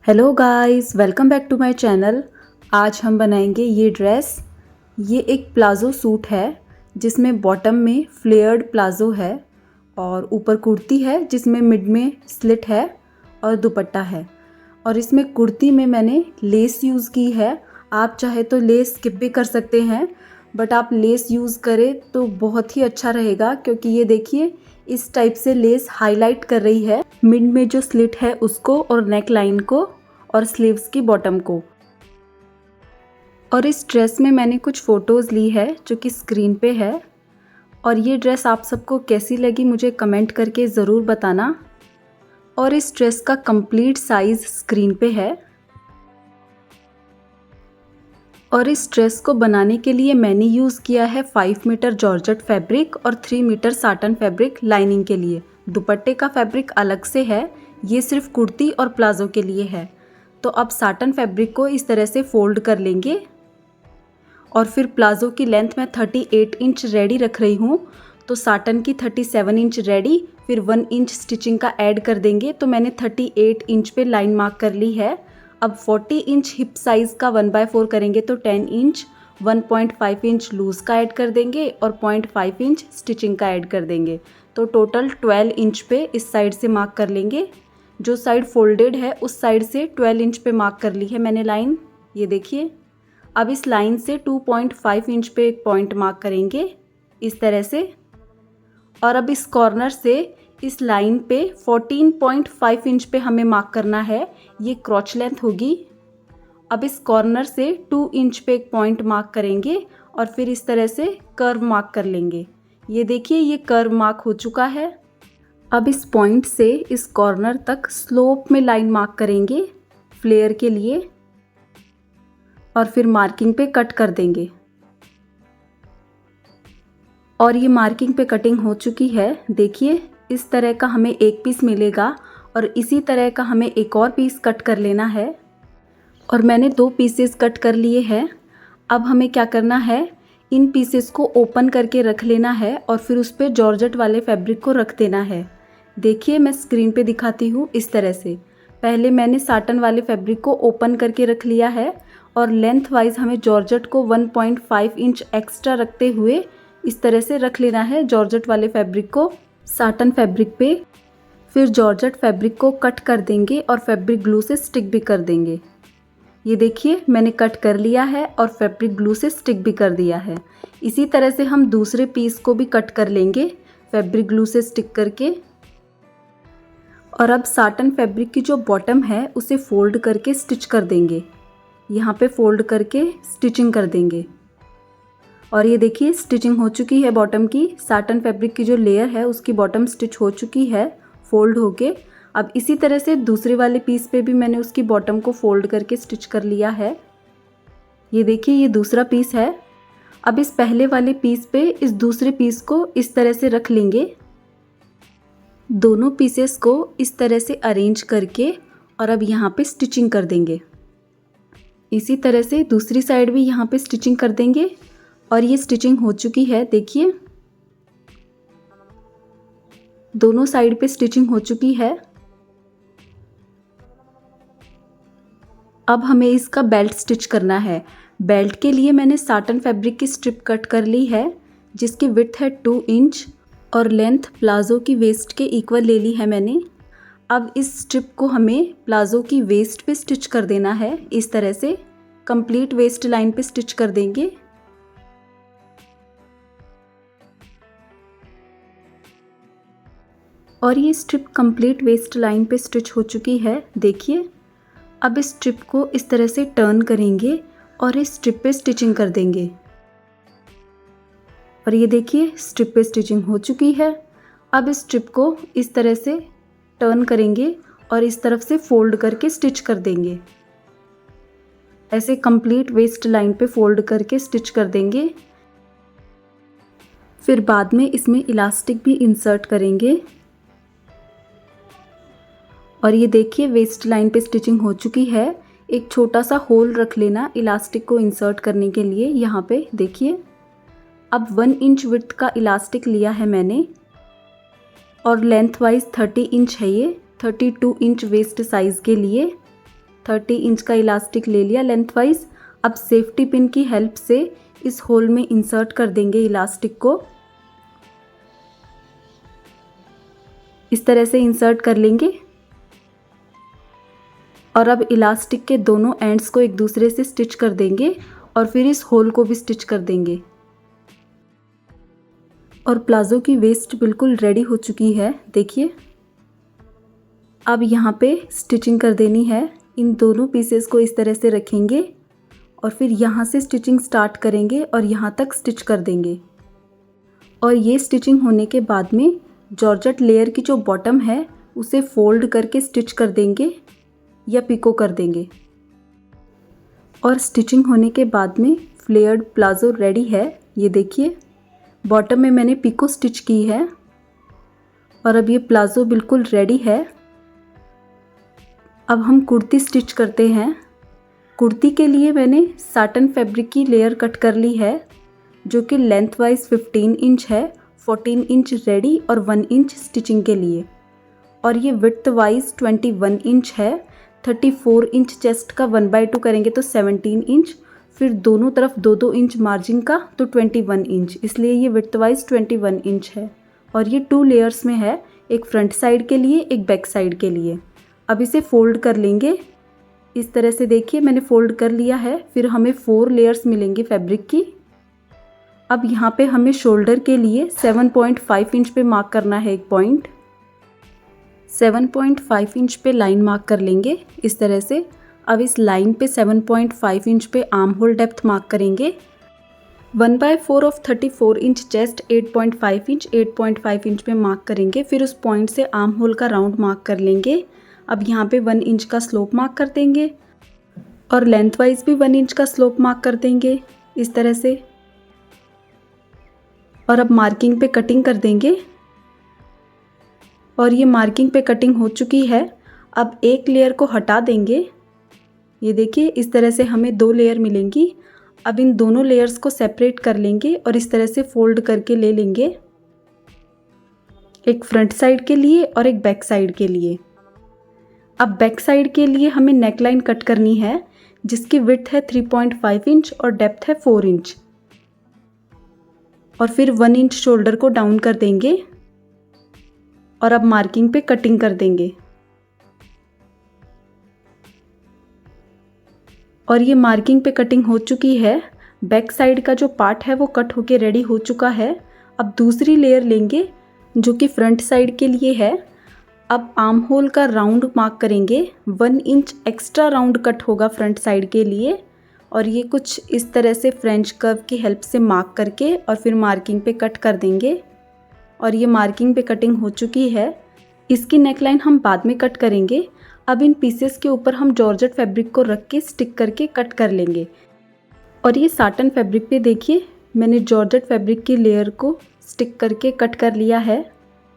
Hello guys, welcome back to my channel. आज हम बनाएंगे ये ड्रेस। ये एक प्लाज़ो सूट है जिसमें बॉटम में फ्लेयर्ड प्लाज़ो है और ऊपर कुर्ती है जिसमें मिड में स्लिट है और दुपट्टा है। और इसमें कुर्ती में मैंने लेस यूज़ की है। आप चाहे तो लेस स्किप भी कर सकते हैं, बट आप लेस यूज़ करें तो बहुत ही अच्छा रहेगा, क्योंकि ये देखिए इस टाइप से लेस हाईलाइट कर रही है मिड में जो स्लिट है उसको, और नेक लाइन को, और स्लीव्स की बॉटम को। और इस ड्रेस में मैंने कुछ फ़ोटोज़ ली है जो कि स्क्रीन पे है। और ये ड्रेस आप सबको कैसी लगी मुझे कमेंट करके ज़रूर बताना। और इस ड्रेस का कंप्लीट साइज़ स्क्रीन पे है। और इस ड्रेस को बनाने के लिए मैंने यूज़ किया है 5 मीटर जॉर्जेट फैब्रिक और 3 मीटर साटन फैब्रिक लाइनिंग के लिए। दुपट्टे का फैब्रिक अलग से है, ये सिर्फ कुर्ती और प्लाज़ो के लिए है। तो अब साटन फैब्रिक को इस तरह से फोल्ड कर लेंगे। और फिर प्लाज़ो की लेंथ मैं 38 इंच रेडी रख रही हूँ, तो साटन की 37 इंच रेडी, फिर 1 इंच स्टिचिंग का ऐड कर देंगे। तो मैंने 38 इंच पे लाइन मार्क कर ली है। अब 40 इंच हिप साइज़ का 1/4 करेंगे तो 10 इंच, 1.5 इंच लूज़ का ऐड कर देंगे और 0.5 इंच स्टिचिंग का ऐड कर देंगे। तो टोटल 12 इंच पे इस साइड से मार्क कर लेंगे। जो साइड फोल्डेड है उस साइड से 12 इंच पे मार्क कर ली है मैंने लाइन, ये देखिए। अब इस लाइन से 2.5 इंच पे एक पॉइंट मार्क करेंगे इस तरह से। और अब इस कॉर्नर से इस लाइन पे 14.5 इंच पे हमें मार्क करना है, ये क्रॉच लेंथ होगी। अब इस कॉर्नर से 2 इंच पे एक पॉइंट मार्क करेंगे और फिर इस तरह से कर्व मार्क कर लेंगे। ये देखिए ये कर्व मार्क हो चुका है। अब इस पॉइंट से इस कॉर्नर तक स्लोप में लाइन मार्क करेंगे फ्लेयर के लिए और फिर मार्किंग पे कट कर देंगे। और ये मार्किंग पे कटिंग हो चुकी है। देखिए इस तरह का हमें एक पीस मिलेगा और इसी तरह का हमें एक और पीस कट कर लेना है। और मैंने 2 पीसेस कट कर लिए हैं। अब हमें क्या करना है, इन पीसेस को ओपन करके रख लेना है और फिर उस पर जॉर्जेट वाले फैब्रिक को रख देना है। देखिए मैं स्क्रीन पे दिखाती हूँ इस तरह से। पहले मैंने साटन वाले फैब्रिक को ओपन करके रख लिया है और लेंथ वाइज हमें जॉर्जेट को 1.5 इंच एक्स्ट्रा रखते हुए इस तरह से रख लेना है जॉर्जेट वाले फैब्रिक को साटन फैब्रिक पे। फिर जॉर्जेट फैब्रिक को कट कर देंगे और फैब्रिक ग्लू से स्टिक भी कर देंगे। ये देखिए मैंने कट कर लिया है और फैब्रिक ग्लू से स्टिक भी कर दिया है। इसी तरह से हम दूसरे पीस को भी कट कर लेंगे फैब्रिक ग्लू से स्टिक करके। और अब साटन फैब्रिक की जो बॉटम है उसे फोल्ड करके स्टिच कर देंगे। यहाँ पे फोल्ड करके स्टिचिंग कर देंगे। और ये देखिए स्टिचिंग हो चुकी है बॉटम की। साटन फैब्रिक की जो लेयर है उसकी बॉटम स्टिच हो चुकी है फोल्ड होके। अब इसी तरह से दूसरे वाले पीस पे भी मैंने उसकी बॉटम को फोल्ड करके स्टिच कर लिया है। ये देखिए ये दूसरा पीस है। अब इस पहले वाले पीस पे इस दूसरे पीस को इस तरह से रख लेंगे, दोनों पीसेस को इस तरह से अरेंज करके, और अब यहाँ पे स्टिचिंग कर देंगे। इसी तरह से दूसरी साइड भी यहाँ पे स्टिचिंग कर देंगे। और ये स्टिचिंग हो चुकी है, देखिए दोनों साइड पे स्टिचिंग हो चुकी है। अब हमें इसका बेल्ट स्टिच करना है। बेल्ट के लिए मैंने साटन फैब्रिक की स्ट्रिप कट कर ली है जिसकी विड्थ है 2 इंच और लेंथ प्लाज़ो की वेस्ट के इक्वल ले ली है मैंने। अब इस स्ट्रिप को हमें प्लाज़ो की वेस्ट पे स्टिच कर देना है इस तरह से। कंप्लीट वेस्ट लाइन पे स्टिच कर देंगे। और ये स्ट्रिप कंप्लीट वेस्ट लाइन पे स्टिच हो चुकी है, देखिए। अब इस स्ट्रिप को इस तरह से टर्न करेंगे और इस स्ट्रिप पे स्टिचिंग कर देंगे। और ये देखिए स्ट्रिप पे स्टिचिंग हो चुकी है। अब इस स्ट्रिप को इस तरह से टर्न करेंगे और इस तरफ से फोल्ड करके स्टिच कर देंगे। ऐसे कंप्लीट वेस्ट लाइन पे फोल्ड करके स्टिच कर देंगे। फिर बाद में इसमें इलास्टिक भी इंसर्ट करेंगे। और ये देखिए वेस्ट लाइन पे स्टिचिंग हो चुकी है। एक छोटा सा होल रख लेना इलास्टिक को इंसर्ट करने के लिए यहाँ पे, देखिए। अब 1 इंच विड्थ का इलास्टिक लिया है मैंने और लेंथ वाइज 30 इंच है ये, 32 इंच वेस्ट साइज़ के लिए। 30 इंच का इलास्टिक ले लिया लेंथ वाइज। अब सेफ्टी पिन की हेल्प से इस होल में इंसर्ट कर देंगे इलास्टिक को। इस तरह से इंसर्ट कर लेंगे और अब इलास्टिक के दोनों एंड्स को एक दूसरे से स्टिच कर देंगे और फिर इस होल को भी स्टिच कर देंगे। और प्लाज़ो की वेस्ट बिल्कुल रेडी हो चुकी है, देखिए। अब यहाँ पे स्टिचिंग कर देनी है। इन दोनों पीसेस को इस तरह से रखेंगे और फिर यहाँ से स्टिचिंग स्टार्ट करेंगे और यहाँ तक स्टिच कर देंगे। और ये स्टिचिंग होने के बाद में जॉर्जेट लेयर की जो बॉटम है उसे फोल्ड करके स्टिच कर देंगे या पिको कर देंगे। और स्टिचिंग होने के बाद में फ्लेयर्ड प्लाज़ो रेडी है। ये देखिए, बॉटम में मैंने पिको स्टिच की है और अब ये प्लाज़ो बिल्कुल रेडी है। अब हम कुर्ती स्टिच करते हैं। कुर्ती के लिए मैंने साटन फैब्रिक की लेयर कट कर ली है जो कि लेंथ वाइज 15 इंच है, 14 इंच रेडी और 1 इंच स्टिचिंग के लिए। और ये विड्थ वाइज 21 इंच है। 34 इंच चेस्ट का 1/2 करेंगे तो 17 इंच, फिर दोनों तरफ 2-2 इंच मार्जिन का तो 21 इंच, इसलिए ये विड्थ वाइज 21 इंच है। और ये 2 लेयर्स में है, एक फ्रंट साइड के लिए एक बैक साइड के लिए। अब इसे फोल्ड कर लेंगे इस तरह से, देखिए मैंने फोल्ड कर लिया है। फिर हमें 4 लेयर्स मिलेंगी फैब्रिक की। अब यहाँ पे हमें शोल्डर के लिए 7.5 इंच पे मार्क करना है एक पॉइंट। 7.5 इंच पे लाइन मार्क कर लेंगे इस तरह से। अब इस लाइन पे 7.5 इंच पे आर्म होल डेप्थ मार्क करेंगे। 1/4 of 34 inch chest 8.5 inch 8.5 inch पे मार्क करेंगे। फिर उस पॉइंट से आर्म होल का राउंड मार्क कर लेंगे। अब यहाँ पे 1 इंच का स्लोप मार्क कर देंगे और लेंथ वाइज भी 1 इंच का स्लोप मार्क कर देंगे इस तरह से। और अब मार्किंग पे कटिंग कर देंगे। और ये मार्किंग पे कटिंग हो चुकी है। अब एक लेयर को हटा देंगे। ये देखिए, इस तरह से हमें 2 लेयर मिलेंगी। अब इन दोनों लेयर्स को सेपरेट कर लेंगे और इस तरह से फोल्ड करके ले लेंगे, एक फ्रंट साइड के लिए और एक बैक साइड के लिए। अब बैक साइड के लिए हमें नेकलाइन कट करनी है जिसकी विड्थ है 3.5 इंच और डेप्थ है 4 इंच। और फिर 1 इंच शोल्डर को डाउन कर देंगे और अब मार्किंग पे कटिंग कर देंगे। और ये मार्किंग पे कटिंग हो चुकी है। बैक साइड का जो पार्ट है वो कट होके रेडी हो चुका है। अब दूसरी लेयर लेंगे जो कि फ्रंट साइड के लिए है। अब आर्म होल का राउंड मार्क करेंगे। 1 इंच एक्स्ट्रा राउंड कट होगा फ्रंट साइड के लिए। और ये कुछ इस तरह से फ्रेंच कर्व की हेल्प से मार्क करके और फिर मार्किंग पे कट कर देंगे। और ये मार्किंग पे कटिंग हो चुकी है। इसकी नेकलाइन हम बाद में कट करेंगे। अब इन पीसेस के ऊपर हम जॉर्जेट फैब्रिक को रख के स्टिक करके कट कर लेंगे। और ये साटन फैब्रिक पे देखिए, मैंने जॉर्जेट फैब्रिक की लेयर को स्टिक करके कट कर लिया है।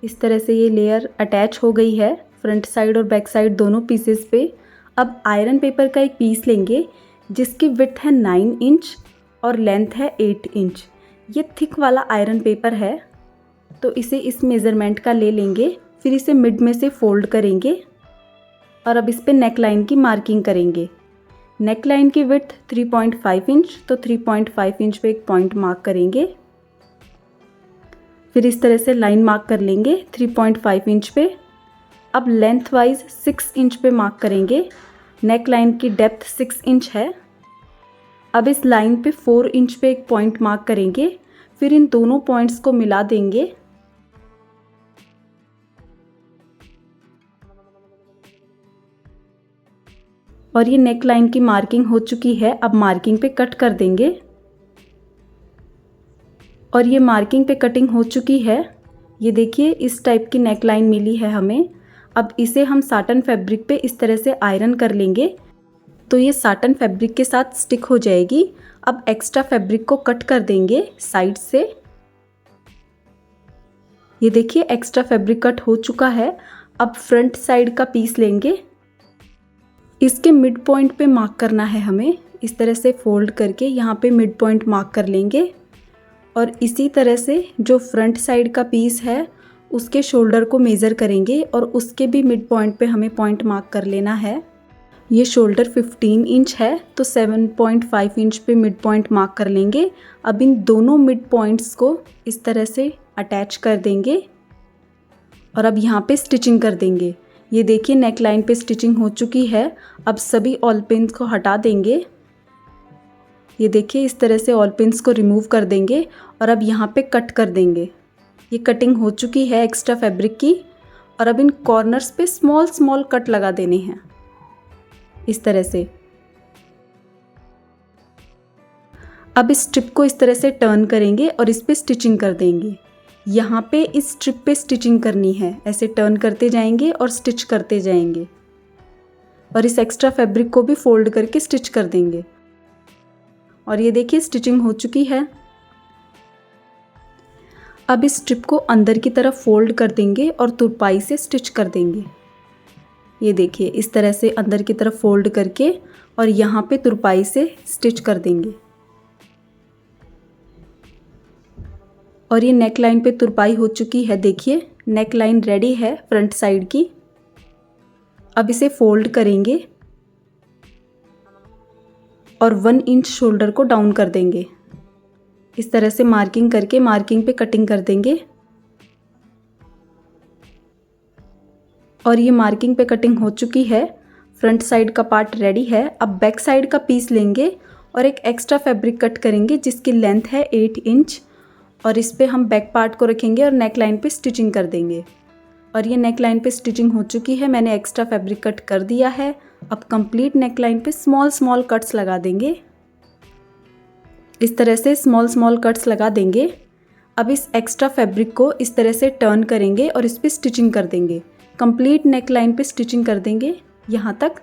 इस तरह से ये लेयर अटैच हो गई है फ्रंट साइड और बैक साइड दोनों पीसेस पे। अब आयरन पेपर का एक पीस लेंगे जिसकी विड्थ है 9 इंच और लेंथ है 8 इंच। ये थिक वाला आयरन पेपर है तो इसे इस मेज़रमेंट का ले लेंगे। फिर इसे मिड में से फोल्ड करेंगे और अब इस पे नेक लाइन की मार्किंग करेंगे। नेक लाइन की विड्थ 3.5 इंच तो 3.5 इंच पे एक पॉइंट मार्क करेंगे। फिर इस तरह से लाइन मार्क कर लेंगे 3.5 इंच पे। अब लेंथ वाइज 6 इंच पे मार्क करेंगे। नेक लाइन की डेप्थ 6 इंच है। अब इस लाइन पे 4 इंच पे एक पॉइंट मार्क करेंगे। फिर इन दोनों पॉइंट्स को मिला देंगे। और ये नेक लाइन की मार्किंग हो चुकी है। अब मार्किंग पे कट कर देंगे। और ये मार्किंग पे कटिंग हो चुकी है। ये देखिए, इस टाइप की नेक लाइन मिली है हमें। अब इसे हम साटन फैब्रिक पे इस तरह से आयरन कर लेंगे तो ये साटन फैब्रिक के साथ स्टिक हो जाएगी। अब एक्स्ट्रा फैब्रिक को कट कर देंगे साइड से। ये देखिए, एक्स्ट्रा फैब्रिक कट हो चुका है। अब फ्रंट साइड का पीस लेंगे। इसके मिड पॉइंट पे मार्क करना है हमें। इस तरह से फोल्ड करके यहाँ पे मिड पॉइंट मार्क कर लेंगे। और इसी तरह से जो फ्रंट साइड का पीस है उसके शोल्डर को मेज़र करेंगे और उसके भी मिड पॉइंट पे हमें पॉइंट मार्क कर लेना है। ये शोल्डर 15 इंच है तो 7.5 इंच पे मिड पॉइंट मार्क कर लेंगे। अब इन दोनों मिड पॉइंट्स को इस तरह से अटैच कर देंगे और अब यहाँ पे स्टिचिंग कर देंगे। ये देखिए नेक लाइन पे स्टिचिंग हो चुकी है। अब सभी ऑल पिन्स को हटा देंगे। ये देखिए इस तरह से ऑल पिन्स को रिमूव कर देंगे और अब यहाँ पे कट कर देंगे। ये कटिंग हो चुकी है एक्स्ट्रा फैब्रिक की और अब इन कॉर्नर्स पे स्मॉल स्मॉल कट लगा देने हैं इस तरह से। अब इस स्ट्रिप को इस तरह से टर्न करेंगे और इस पे स्टिचिंग कर देंगे। यहाँ पे इस स्ट्रिप पे स्टिचिंग करनी है, ऐसे टर्न करते जाएंगे और स्टिच करते जाएंगे और इस एक्स्ट्रा फैब्रिक को भी फोल्ड करके स्टिच कर देंगे। और ये देखिए स्टिचिंग हो चुकी है। अब इस स्ट्रिप को अंदर की तरफ फोल्ड कर देंगे और तुरपाई से स्टिच कर देंगे। ये देखिए इस तरह से अंदर की तरफ फोल्ड करके और यहाँ पे तुरपाई से स्टिच कर देंगे। और ये नेक लाइन पे तुरपाई हो चुकी है। देखिए नेक लाइन रेडी है फ्रंट साइड की। अब इसे फोल्ड करेंगे और 1 इंच शोल्डर को डाउन कर देंगे। इस तरह से मार्किंग करके मार्किंग पे कटिंग कर देंगे। और ये मार्किंग पे कटिंग हो चुकी है। फ्रंट साइड का पार्ट रेडी है। अब बैक साइड का पीस लेंगे और एक एक्स्ट्रा फैब्रिक कट करेंगे जिसकी लेंथ है 8 इंच और इस पे हम बैक पार्ट को रखेंगे और नेक लाइन पे स्टिचिंग कर देंगे। और ये नेक लाइन पे स्टिचिंग हो चुकी है। मैंने एक्स्ट्रा फैब्रिक कट कर दिया है। अब कंप्लीट नेक लाइन पे स्मॉल स्मॉल कट्स लगा देंगे। इस तरह से स्मॉल स्मॉल कट्स लगा देंगे। अब इस एक्स्ट्रा फैब्रिक को इस तरह से टर्न करेंगे और इस पे स्टिचिंग कर देंगे। कंप्लीट नेक लाइन पे स्टिचिंग कर देंगे यहाँ तक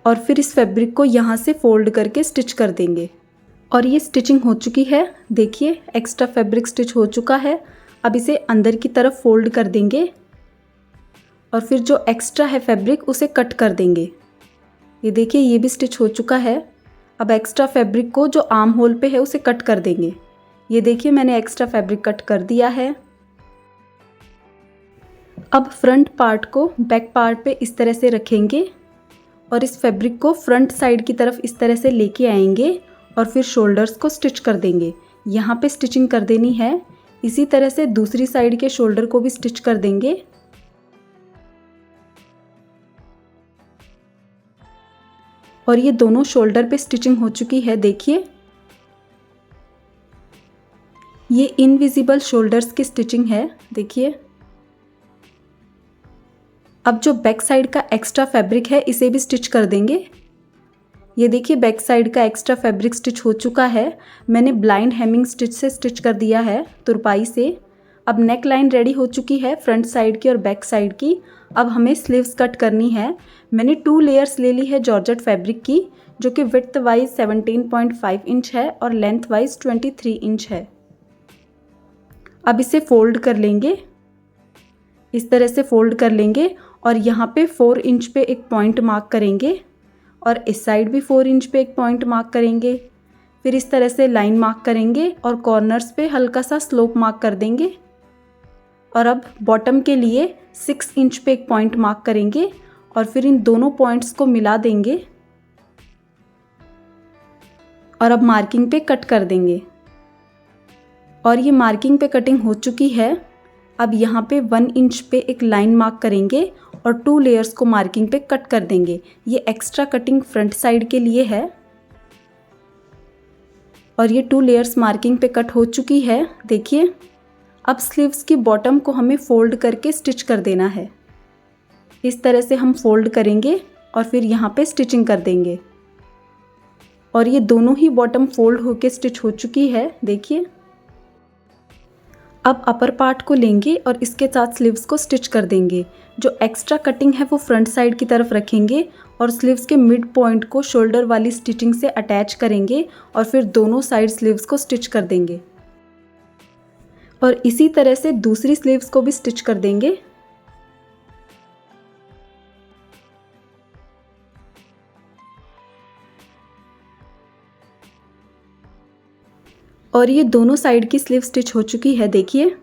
और फिर इस फैब्रिक को यहाँ से फोल्ड करके स्टिच कर देंगे। और ये स्टिचिंग हो चुकी है। देखिए एक्स्ट्रा फैब्रिक स्टिच हो चुका है। अब इसे अंदर की तरफ फोल्ड कर देंगे और फिर जो एक्स्ट्रा है फैब्रिक उसे कट कर देंगे। ये देखिए ये भी स्टिच हो चुका है। अब एक्स्ट्रा फैब्रिक को जो आर्म होल पे है उसे कट कर देंगे। ये देखिए मैंने एक्स्ट्रा फैब्रिक कट कर दिया है। अब फ्रंट पार्ट को बैक पार्ट पे इस तरह से रखेंगे और इस फैब्रिक को फ्रंट साइड की तरफ इस तरह से लेके आएंगे और फिर शोल्डर्स को स्टिच कर देंगे। यहाँ पे स्टिचिंग कर देनी है। इसी तरह से दूसरी साइड के शोल्डर को भी स्टिच कर देंगे। और ये दोनों शोल्डर पे स्टिचिंग हो चुकी है। देखिए ये इनविजिबल शोल्डर्स की स्टिचिंग है। देखिए अब जो बैक साइड का एक्स्ट्रा फैब्रिक है इसे भी स्टिच कर देंगे। ये देखिए बैक साइड का एक्स्ट्रा फैब्रिक स्टिच हो चुका है। मैंने ब्लाइंड हेमिंग स्टिच से स्टिच कर दिया है तुरपाई से। अब नेक लाइन रेडी हो चुकी है फ्रंट साइड की और बैक साइड की। अब हमें स्लीव्स कट करनी है। मैंने 2 लेयर्स ले ली है जॉर्जेट फैब्रिक की जो कि विड्थ वाइज 17.5 इंच है और लेंथ वाइज 23 इंच है। अब इसे फोल्ड कर लेंगे। इस तरह से फोल्ड कर लेंगे और यहाँ पे 4 इंच पे एक पॉइंट मार्क करेंगे और इस साइड भी 4 इंच पे एक पॉइंट मार्क करेंगे। फिर इस तरह से लाइन मार्क करेंगे और कॉर्नर्स पे हल्का सा स्लोप मार्क कर देंगे। और अब बॉटम के लिए 6 इंच पे एक पॉइंट मार्क करेंगे और फिर इन दोनों पॉइंट्स को मिला देंगे और अब मार्किंग पे कट कर देंगे। और ये मार्किंग पे कटिंग हो चुकी है। अब यहाँ पे 1 इंच पे एक लाइन मार्क करेंगे और 2 लेयर्स को मार्किंग पे कट कर देंगे। ये एक्स्ट्रा कटिंग फ्रंट साइड के लिए है। और ये 2 लेयर्स मार्किंग पे कट हो चुकी है। देखिए अब स्लीव्स की बॉटम को हमें फोल्ड करके स्टिच कर देना है। इस तरह से हम फोल्ड करेंगे और फिर यहाँ पे स्टिचिंग कर देंगे। और ये दोनों ही बॉटम फोल्ड होके स्टिच हो चुकी है। देखिए अब अपर पार्ट को लेंगे और इसके साथ स्लीव्स को स्टिच कर देंगे। जो एक्स्ट्रा कटिंग है वो फ्रंट साइड की तरफ रखेंगे और स्लीव्स के मिड पॉइंट को शोल्डर वाली स्टिचिंग से अटैच करेंगे और फिर दोनों साइड स्लीव्स को स्टिच कर देंगे। और इसी तरह से दूसरी स्लीव्स को भी स्टिच कर देंगे। और ये दोनों साइड की स्लीव स्टिच हो चुकी है। देखिए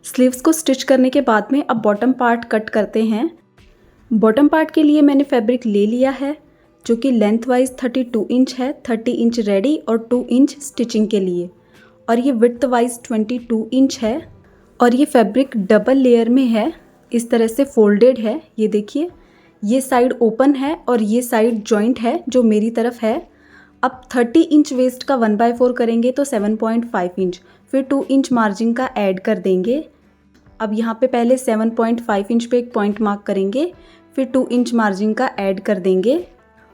स्लीव्स को स्टिच करने के बाद में अब बॉटम पार्ट कट करते हैं। बॉटम पार्ट के लिए मैंने फैब्रिक ले लिया है जो कि लेंथ वाइज 32 इंच है, 30 इंच रेडी और 2 इंच स्टिचिंग के लिए, और ये विड्थ वाइज 22 इंच है। और ये फैब्रिक डबल लेयर में है, इस तरह से फोल्डेड है। ये देखिए, ये साइड ओपन है और ये साइड जॉइंट है जो मेरी तरफ है। अब 30 इंच वेस्ट का 1/4 करेंगे तो 7.5 इंच, फिर 2 इंच मार्जिन का ऐड कर देंगे। अब यहाँ पे पहले 7.5 इंच पे एक पॉइंट मार्क करेंगे, फिर 2 इंच मार्जिन का ऐड कर देंगे।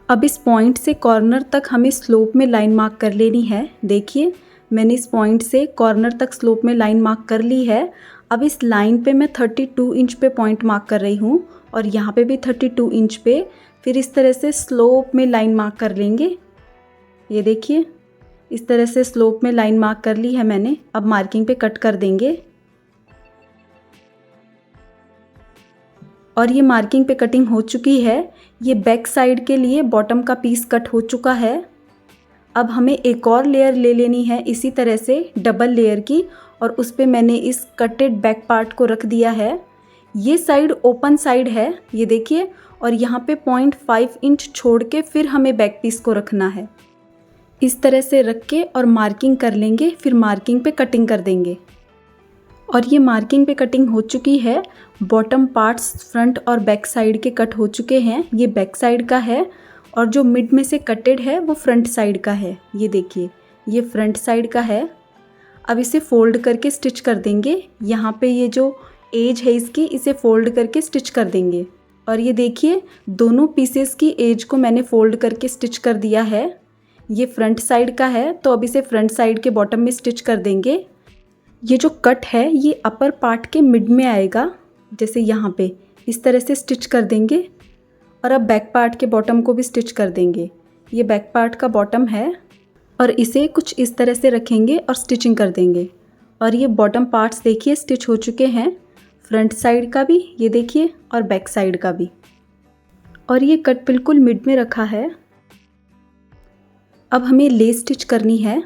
अब इस पॉइंट से कॉर्नर तक हमें स्लोप में लाइन मार्क कर लेनी है। देखिए, मैंने इस पॉइंट से कॉर्नर तक स्लोप में लाइन मार्क कर ली है। अब इस लाइन पे मैं 32 इंच पे पॉइंट मार्क कर रही हूँ और यहाँ पे भी 32 इंच पे, फिर इस तरह से स्लोप में लाइन मार्क कर लेंगे। ये देखिए, इस तरह से स्लोप में लाइन मार्क कर ली है मैंने। अब मार्किंग पे कट कर देंगे और ये मार्किंग पे कटिंग हो चुकी है। ये बैक साइड के लिए बॉटम का पीस कट हो चुका है। अब हमें एक और लेयर ले लेनी है इसी तरह से डबल लेयर की, और उस पे मैंने इस कटेड बैक पार्ट को रख दिया है। ये साइड ओपन साइड है, ये देखिए, और यहाँ पे 0.5 इंच छोड़ के फिर हमें बैक पीस को रखना है। इस तरह से रख के और मार्किंग कर लेंगे, फिर मार्किंग पे कटिंग कर देंगे। और ये मार्किंग पे कटिंग हो चुकी है। बॉटम पार्ट्स फ्रंट और बैक साइड के कट हो चुके हैं। ये बैक साइड का है और जो मिड में से कटेड है वो फ्रंट साइड का है। ये देखिए, ये फ्रंट साइड का है। अब इसे फोल्ड करके स्टिच कर देंगे। यहाँ पे ये जो एज है इसकी, इसे फोल्ड करके स्टिच कर देंगे। और ये देखिए, दोनों पीसेस की एज को मैंने फोल्ड करके स्टिच कर दिया है। ये फ्रंट साइड का है तो अब इसे फ्रंट साइड के बॉटम में स्टिच कर देंगे। ये जो कट है ये अपर पार्ट के मिड में आएगा, जैसे यहाँ पे इस तरह से स्टिच कर देंगे। और अब बैक पार्ट के बॉटम को भी स्टिच कर देंगे। ये बैक पार्ट का बॉटम है और इसे कुछ इस तरह से रखेंगे और स्टिचिंग कर देंगे। और ये बॉटम पार्ट्स देखिए स्टिच हो चुके हैं, फ्रंट साइड का भी ये देखिए और बैक साइड का भी। और ये कट बिल्कुल मिड में रखा है। अब हमें लेस स्टिच करनी है।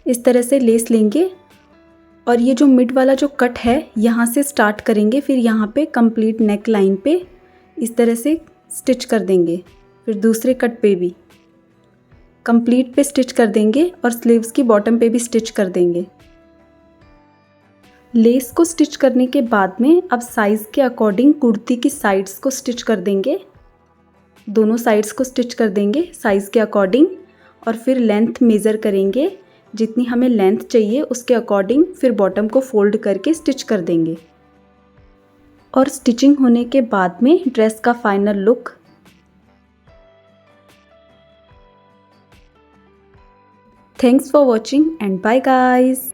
इस तरह से लेस लेंगे और ये जो मिड वाला जो कट है यहाँ से स्टार्ट करेंगे, फिर यहाँ पे कंप्लीट नेक लाइन पे इस तरह से स्टिच कर देंगे। फिर दूसरे कट पे भी कंप्लीट पे स्टिच कर देंगे और स्लीव्स की बॉटम पे भी स्टिच कर देंगे। लेस को स्टिच करने के बाद में अब साइज़ के अकॉर्डिंग कुर्ती की साइड्स को स्टिच कर देंगे। दोनों साइड्स को स्टिच कर देंगे साइज़ के अकॉर्डिंग, और फिर लेंथ मेज़र करेंगे। जितनी हमें लेंथ चाहिए उसके अकॉर्डिंग फिर बॉटम को फोल्ड करके स्टिच कर देंगे। और स्टिचिंग होने के बाद में ड्रेस का final look. Thanks for watching and bye guys.